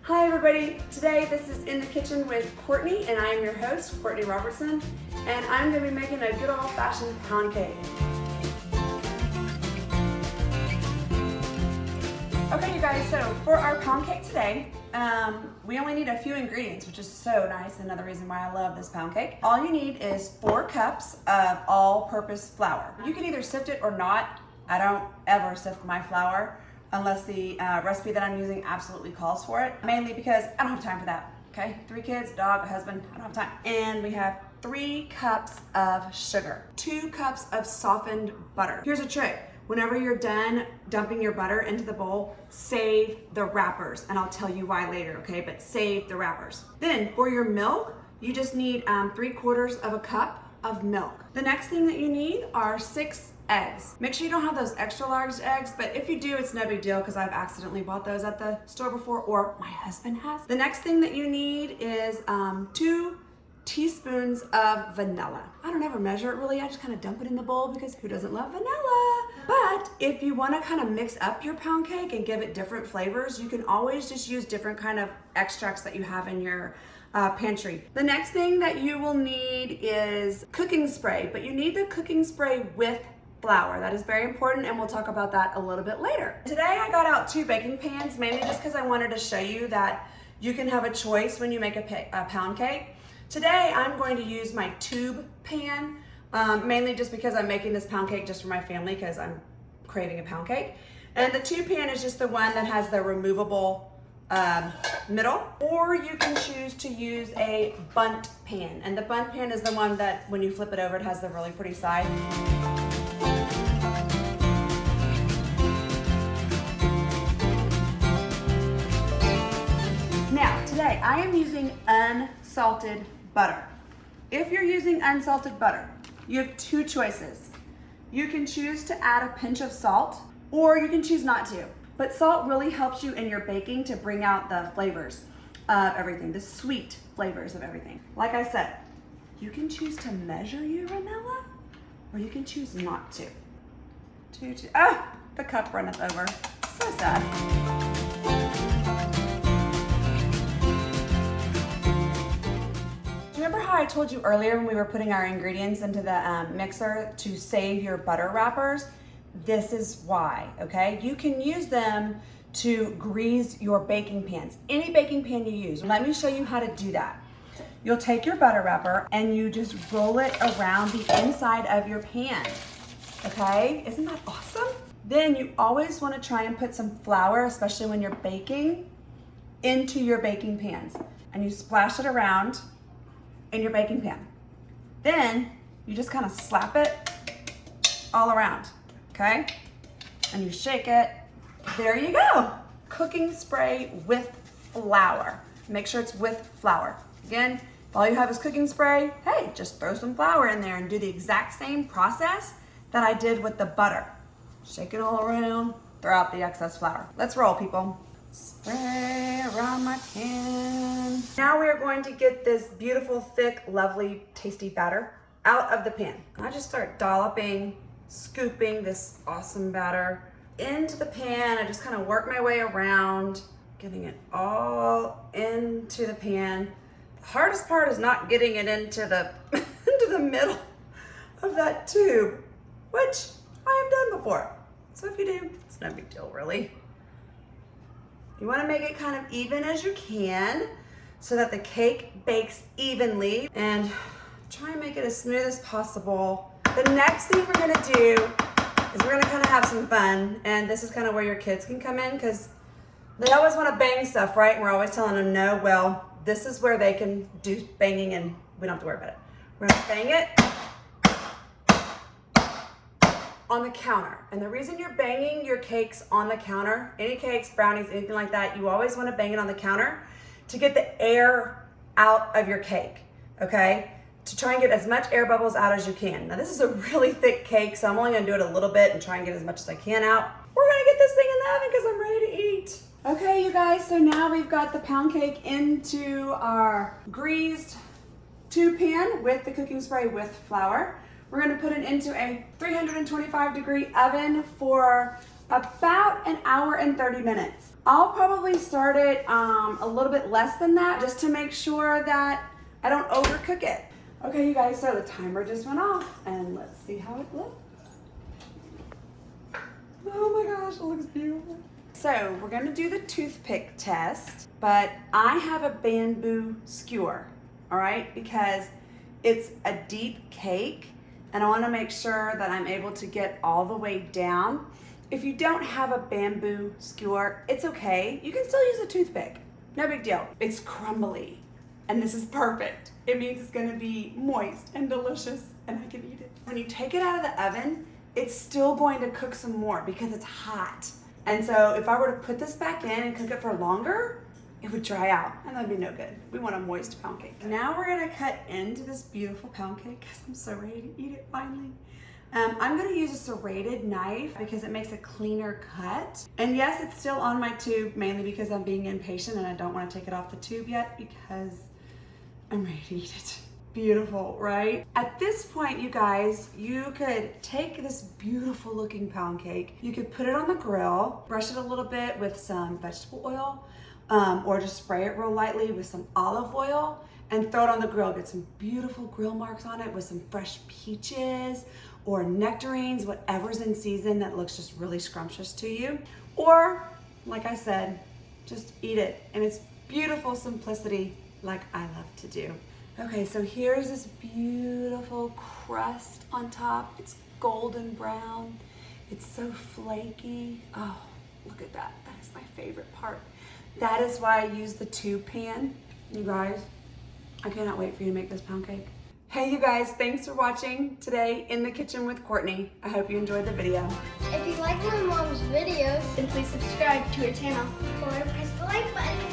Hi everybody, today this is In the Kitchen with Courtney and I am your host, Courtney Robertson, and I'm going to be making a good old-fashioned pound cake. Okay you guys, so for our pound cake today, we only need a few ingredients, which is so nice. Another reason why I love this pound cake. All you need is 4 cups of all-purpose flour. You can either sift it or not. I don't ever sift my flour unless the recipe that I'm using absolutely calls for it. Mainly because I don't have time for that, okay? 3 kids, a dog, a husband, I don't have time. And we have 3 cups of sugar, 2 cups of softened butter. Here's a trick. Whenever you're done dumping your butter into the bowl, save the wrappers, and I'll tell you why later, okay? But save the wrappers. Then for your milk, you just need 3/4 of a cup of milk. The next thing that you need are 6 eggs. Make sure you don't have those extra large eggs, but if you do, it's no big deal because I've accidentally bought those at the store before, or my husband has. The next thing that you need is 2 teaspoons of vanilla. I don't ever measure it really, I just kind of dump it in the bowl because who doesn't love vanilla? But if you want to kind of mix up your pound cake and give it different flavors, you can always just use different kind of extracts that you have in your pantry. The next thing that you will need is cooking spray, but you need the cooking spray with flour. That is very important, and we'll talk about that a little bit later. Today I got out 2 baking pans, mainly just because I wanted to show you that you can have a choice when you make a pound cake. Today I'm going to use my tube pan, mainly just because I'm making this pound cake just for my family because I'm craving a pound cake. And the tube pan is just the one that has the removable middle, or you can choose to use a bundt pan. And the bundt pan is the one that when you flip it over, it has the really pretty side. Now, today I am using unsalted butter. If you're using unsalted butter, you have 2 choices. You can choose to add a pinch of salt, or you can choose not to. But salt really helps you in your baking to bring out the flavors of everything, the sweet flavors of everything. Like I said, you can choose to measure your vanilla, or you can choose not to. The cup runneth over. So sad. Remember how I told you earlier when we were putting our ingredients into the mixer to save your butter wrappers? This is why, okay? You can use them to grease your baking pans, any baking pan you use. Let me show you how to do that. You'll take your butter wrapper and you just roll it around the inside of your pan, okay? Isn't that awesome? Then you always want to try and put some flour, especially when you're baking, into your baking pans. And you splash it around in your baking pan. Then you just kind of slap it all around, okay? And you shake it. There you go. Cooking spray with flour. Make sure it's with flour. Again, if all you have is cooking spray, hey, just throw some flour in there and do the exact same process that I did with the butter. Shake it all around, throw out the excess flour. Let's roll, people. Spray around my pan. Now we are going to get this beautiful, thick, lovely, tasty batter out of the pan. I just start dolloping, scooping this awesome batter into the pan. I just kind of work my way around, getting it all into the pan. The hardest part is not getting it into the into the middle of that tube, which I have done before. So if you do, it's no big deal, really. You want to make it kind of even as you can so that the cake bakes evenly, and try and make it as smooth as possible. The next thing we're going to do is we're going to kind of have some fun, and this is kind of where your kids can come in because they always want to bang stuff, right? And we're always telling them no. Well, this is where they can do banging and we don't have to worry about it. We're going to bang it on the counter. And the reason you're banging your cakes on the counter, any cakes, brownies, anything like that, you always want to bang it on the counter to get the air out of your cake, okay? To try and get as much air bubbles out as you can. Now this is a really thick cake, so I'm only gonna do it a little bit and try and get as much as I can out. We're gonna get this thing in the oven because I'm ready to eat. Okay, you guys, so now we've got the pound cake into our greased tube pan with the cooking spray with flour. We're gonna put it into a 325-degree oven for About an hour and 30 minutes. I'll probably start it a little bit less than that just to make sure that I don't overcook it. Okay, you guys, so the timer just went off and let's see how it looks. Oh my gosh, it looks beautiful. So we're gonna do the toothpick test, but I have a bamboo skewer, all right? Because it's a deep cake and I wanna make sure that I'm able to get all the way down. If you don't have a bamboo skewer, it's okay. You can still use a toothpick, no big deal. It's crumbly and this is perfect. It means it's gonna be moist and delicious and I can eat it. When you take it out of the oven, it's still going to cook some more because it's hot. And so if I were to put this back in and cook it for longer, it would dry out and that'd be no good. We want a moist pound cake. Now we're gonna cut into this beautiful pound cake because I'm so ready to eat it finally. I'm gonna use a serrated knife because it makes a cleaner cut. And yes, it's still on my tube mainly because I'm being impatient and I don't wanna take it off the tube yet because I'm ready to eat it. Beautiful, right? At this point, you guys, you could take this beautiful looking pound cake, you could put it on the grill, brush it a little bit with some vegetable oil, or just spray it real lightly with some olive oil and throw it on the grill. Get some beautiful grill marks on it with some fresh peaches or nectarines, whatever's in season that looks just really scrumptious to you. Or, like I said, just eat it in its beautiful simplicity like I love to do. Okay, so here's this beautiful crust on top. It's golden brown. It's so flaky. Oh, look at that. That is my favorite part. That is why I use the tube pan. You guys, I cannot wait for you to make this pound cake. Hey you guys, thanks for watching today in the kitchen with Courtney. I hope you enjoyed the video. If you like my mom's videos, then please subscribe to her channel or press the like button.